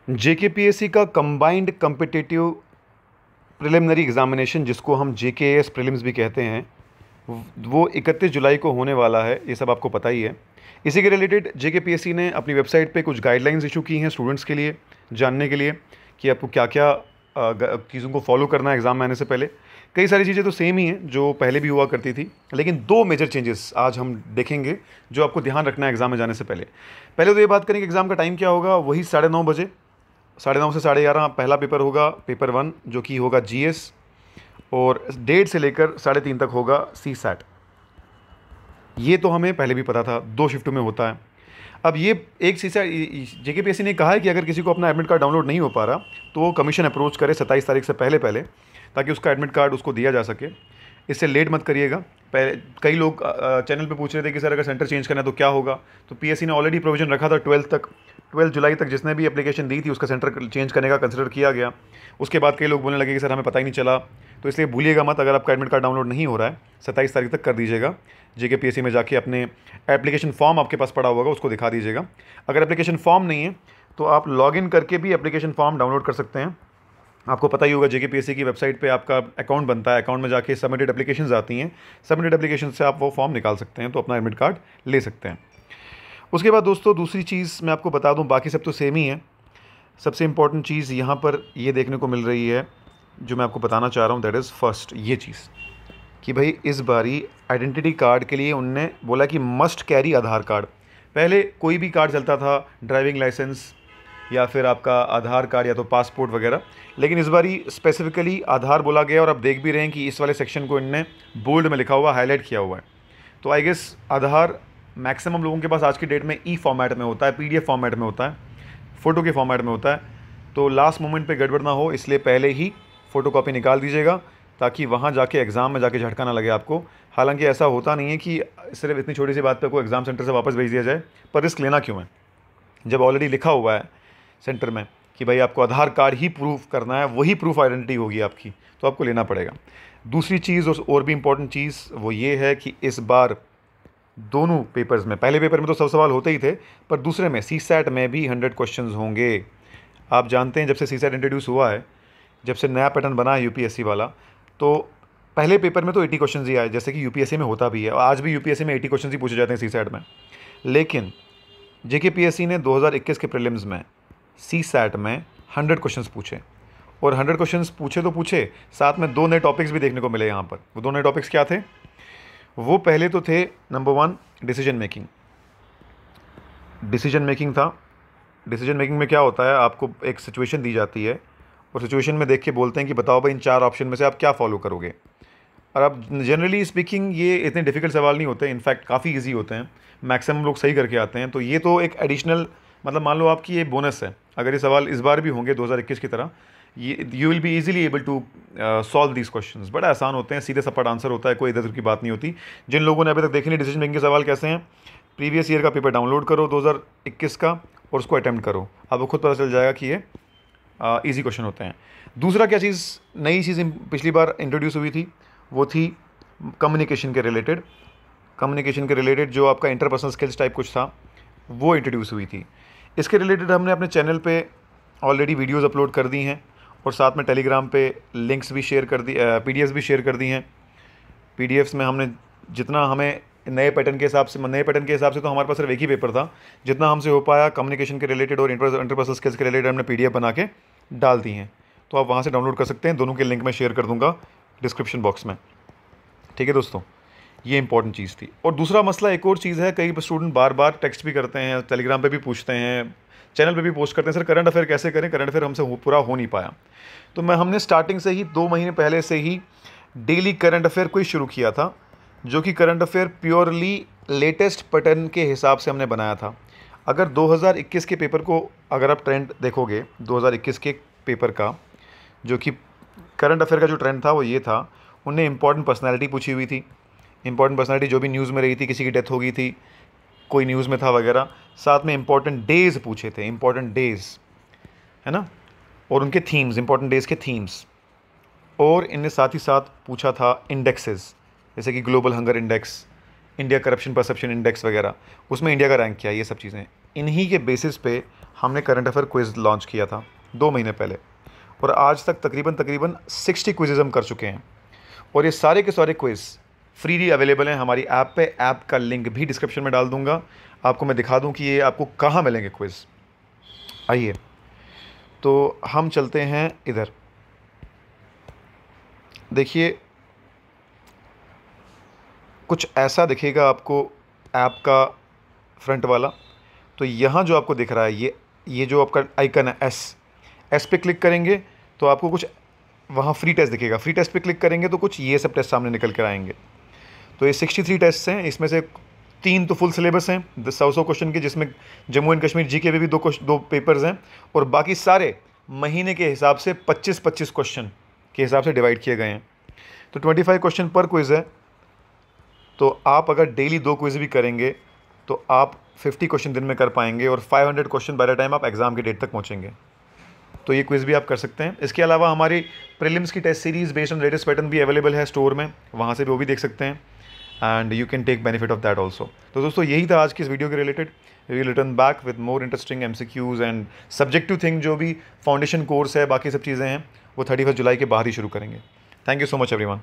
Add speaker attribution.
Speaker 1: JKPSC का combined competitive preliminary examination, जिसको हम जेकेएस प्रीलिम्स भी कहते हैं, वो 31 जुलाई को होने वाला है। ये सब आपको पता ही है। इसी के रिलेटेड जेकेपीएससी ने अपनी वेबसाइट पे कुछ गाइडलाइंस इशू की हैं स्टूडेंट्स के लिए, जानने के लिए कि आपको क्या क्या चीज़ों को फॉलो करना है एग्ज़ाम में आने से पहले। कई सारी चीज़ें तो सेम ही हैं जो पहले भी हुआ करती थी, लेकिन दो मेजर चेंजेस आज हम देखेंगे जो आपको ध्यान रखना है एग्ज़ाम में जाने से पहले। पहले तो ये बात करेंगे एग्ज़ाम का टाइम क्या होगा। वही 9:30 बजे, 9:30 से 11:30 पहला पेपर होगा, पेपर 1, जो कि होगा जीएस, और 1:30 से लेकर 3:30 तक होगा सीसैट। ये तो हमें पहले भी पता था, 2 शिफ्टों में होता है। अब ये एक सीसैट, जेकेपीएससी ने कहा है कि अगर किसी को अपना एडमिट कार्ड डाउनलोड नहीं हो पा रहा तो वो कमीशन अप्रोच करे 27 तारीख से पहले पहले, ताकि उसका एडमिट कार्ड उसको दिया जा सके। इससे लेट मत करिएगा। पहले कई लोग चैनल पे पूछ रहे थे कि सर अगर सेंटर चेंज करना है तो क्या होगा। तो पीएससी ने ऑलरेडी प्रोविजन रखा था 12 जुलाई तक जिसने भी एप्लीकेशन दी थी उसका सेंटर चेंज करने का कंसिडर किया गया। उसके बाद कई लोग बोलने लगे कि सर हमें पता ही नहीं चला। तो इसलिए भूलिएगा मत, अगर आपका एडमिट कार्ड डाउनलोड नहीं हो रहा है 27 तारीख तक कर दीजिएगा। जेकेपीएससी में जाके अपने एप्लीकेशन फॉर्म आपके पास पड़ा होगा, उसको दिखा दीजिएगा। अगर एप्लीकेशन फॉर्म नहीं है तो आप लॉगिन करके भी एप्लीकेशन फॉर्म डाउनलोड कर सकते हैं। आपको पता ही होगा जेकेपीएससी की वेबसाइट पे आपका अकाउंट बनता है, अकाउंट में जाके सबमिटेड एप्लीकेशंस आती हैं, सबमिटेड एप्लीकेशन से आप वो फॉर्म निकाल सकते हैं, तो अपना एडमिट कार्ड ले सकते हैं। उसके बाद दोस्तों दूसरी चीज़ मैं आपको बता दूं, बाकी सब तो सेम ही है। सबसे इम्पॉर्टेंट चीज़ यहाँ पर ये देखने को मिल रही है जो मैं आपको बताना चाह रहा हूँ, दैट इज़ फर्स्ट ये चीज़ कि भाई इस बारी आइडेंटिटी कार्ड के लिए उनने बोला कि मस्ट कैरी आधार कार्ड। पहले कोई भी कार्ड चलता था, ड्राइविंग लाइसेंस या फिर आपका आधार कार्ड या तो पासपोर्ट वगैरह, लेकिन इस बारी स्पेसिफिकली आधार बोला गया। और आप देख भी रहे हैं कि इस वाले सेक्शन को इनने बोल्ड में लिखा हुआ, हाईलाइट किया हुआ है। तो आई गेस आधार मैक्सिमम लोगों के पास आज की डेट में ई फॉर्मेट में होता है, पीडीएफ फॉर्मेट में होता है, फ़ोटो के फॉर्मेट में होता है। तो लास्ट मोमेंट पे गड़बड़ ना हो, इसलिए पहले ही फ़ोटो कॉपी निकाल दीजिएगा, ताकि वहाँ जाके एग्ज़ाम में जाके झटका ना लगे आपको। हालांकि ऐसा होता नहीं है कि सिर्फ इतनी छोटी सी बात पे को एग्ज़ाम सेंटर से वापस भेज दिया जाए, पर रिस्क लेना क्यों है जब ऑलरेडी लिखा हुआ है सेंटर में कि भाई आपको आधार कार्ड ही प्रूफ करना है, वही प्रूफ आइडेंटिटी होगी आपकी, तो आपको लेना पड़ेगा। दूसरी चीज़ और भी इम्पोर्टेंट चीज़ वो ये है कि इस बार दोनों पेपर्स में, पहले पेपर में तो 100 सवाल होते ही थे, पर दूसरे में सीसैट में भी 100 क्वेश्चंस होंगे। आप जानते हैं जब से सीसैट इंट्रोड्यूस हुआ है, जब से नया पैटर्न बना है यूपीएससी वाला, तो पहले पेपर में तो 80 क्वेश्चंस ही आए, जैसे कि यूपीएससी में होता भी है, और आज भी यूपीएससी में 80 क्वेश्चंस ही पूछे जाते हैं सीसैट में। लेकिन जेकेपीएससी ने 2021 के प्रीलिम्स में सीसैट में 100 क्वेश्चंस पूछे, और 100 क्वेश्चंस पूछे तो पूछे, साथ में 2 नए टॉपिक्स भी देखने को मिले यहाँ पर। वो 2 नए टॉपिक्स क्या थे? वो पहले तो थे, number 1 decision making. Decision making था। डिसीजन मेकिंग में क्या होता है, आपको एक सिचुएशन दी जाती है और सिचुएशन में देख के बोलते हैं कि बताओ भाई इन 4 ऑप्शन में से आप क्या फॉलो करोगे। और अब जनरली स्पीकिंग ये इतने डिफ़िकल्ट सवाल नहीं होते, इनफैक्ट काफ़ी इजी होते हैं, मैक्सिमम लोग सही करके आते हैं। तो ये तो एक एडिशनल, मतलब मान लो आपकी ये बोनस है। अगर ये सवाल इस बार भी होंगे 2021 की तरह, ये you will be easily able to solve these questions. बड़ा आसान होते हैं, सीधे सपाट आंसर होता है, कोई इधर उधर की बात नहीं होती। जिन लोगों ने अभी तक देखे नहीं डिसीजन मेकिंग के सवाल कैसे हैं, प्रीवियस ईयर का पेपर डाउनलोड करो 2021 का और उसको अटैम्प्ट करो, आपको खुद पता चल जाएगा कि ये ईजी क्वेश्चन होते हैं। दूसरा क्या चीज़, नई चीज़ पिछली बार इंट्रोड्यूस हुई थी, वो थी कम्युनिकेशन के रिलेटेड। कम्युनिकेशन के रिलेटेड जो आपका इंटरपर्सनल स्किल्स टाइप कुछ था, वो इंट्रोड्यूस हुई थी। इसके रिलेटेड हमने अपने चैनल पे ऑलरेडी वीडियोज़ अपलोड कर दी हैं, और साथ में टेलीग्राम पे लिंक्स भी शेयर कर दी, पीडीएफ्स भी शेयर कर दी हैं। पीडीएफ्स में हमने जितना हमें नए पैटर्न के हिसाब से तो हमारे पास सिर्फ एक ही पेपर था, जितना हमसे हो पाया कम्युनिकेशन के रिलेटेड और इंटरपर्सनल स्किल्स के रिलेटेड हमने पीडीएफ बना के डाल दी हैं। तो आप वहाँ से डाउनलोड कर सकते हैं, दोनों के लिंक मैं शेयर कर दूँगा डिस्क्रिप्शन बॉक्स में। ठीक है दोस्तों, ये इंपॉर्टेंट चीज़ थी। और दूसरा मसला एक और चीज़ है, कई स्टूडेंट बार बार टेक्स्ट भी करते हैं, टेलीग्राम पे भी पूछते हैं, चैनल पे भी पोस्ट करते हैं, सर करंट अफेयर कैसे करें, करंट अफेयर हमसे पूरा हो नहीं पाया। तो हमने स्टार्टिंग से ही 2 महीने पहले से ही डेली करंट अफेयर को ही शुरू किया था, जो कि current affair purely latest pattern के हिसाब से हमने बनाया था। अगर 2021 के पेपर को अगर आप ट्रेंड देखोगे, 2021 के पेपर का जो कि करंट अफेयर का जो ट्रेंड था वो ये था, उन्हें इंपॉर्टेंट पर्सनैलिटी पूछी हुई थी। इंपॉर्टेंट पर्सनैलिटी जो भी न्यूज़ में रही थी, किसी की डेथ हो गई थी, कोई न्यूज़ में था वगैरह, साथ में इंपॉर्टेंट डेज़ पूछे थे, इंपॉर्टेंट डेज़, है ना, और उनके थीम्स, इंपॉर्टेंट डेज़ के थीम्स। और इनने साथ ही साथ पूछा था इंडेक्सेस, जैसे कि global hunger index, India corruption perception index वगैरह, उसमें इंडिया का रैंक क्या है, ये सब चीज़ें। इन्हीं के बेसिस पे हमने करंट अफेयर क्विज़ लॉन्च किया था 2 महीने पहले, और आज तक तकरीबन 60 क्विज़ेज़ हम कर चुके हैं। और ये सारे के सारे क्विज़ फ्रीली अवेलेबल हैं हमारी ऐप पे। ऐप का लिंक भी डिस्क्रिप्शन में डाल दूंगा। आपको मैं दिखा दूं कि ये आपको कहाँ मिलेंगे क्विज़। आइए तो हम चलते हैं इधर। देखिए कुछ ऐसा दिखेगा आपको ऐप का फ्रंट वाला। तो यहाँ जो आपको दिख रहा है ये जो आपका आइकन है एस पे क्लिक करेंगे तो आपको कुछ वहाँ फ्री टेस्ट दिखेगा। फ्री टेस्ट पे क्लिक करेंगे तो कुछ ये सब टेस्ट सामने निकल कर आएंगे। तो ये 63 टेस्ट हैं, इसमें से 3 तो फुल सिलेबस हैं 100 क्वेश्चन के, जिसमें जम्मू एंड कश्मीर जीके में भी 2 पेपर्स हैं, और बाकी सारे महीने के हिसाब से 25-25 क्वेश्चन के हिसाब से डिवाइड किए गए हैं। तो 25 क्वेश्चन पर क्विज़ है। तो आप अगर डेली 2 क्विज़ भी करेंगे तो आप 50 क्वेश्चन दिन में कर पाएंगे, और 500 क्वेश्चन बाय द टाइम आप एग्ज़ाम की डेट तक पहुँचेंगे। तो ये क्विज़ भी आप कर सकते हैं। इसके अलावा हमारी प्रीलिम्स की test series based on latest pattern भी अवेलेबल है स्टोर में, वहाँ से भी वो भी देख सकते हैं, and you can take benefit of that also. तो दोस्तों यही था आज की इस वीडियो के related. We will return back with more interesting MCQs and subjective thing. जो भी फाउंडेशन कोर्स है, बाकी सब चीज़ें हैं, वो 31 जुलाई के बाद ही शुरू करेंगे। Thank you so much everyone.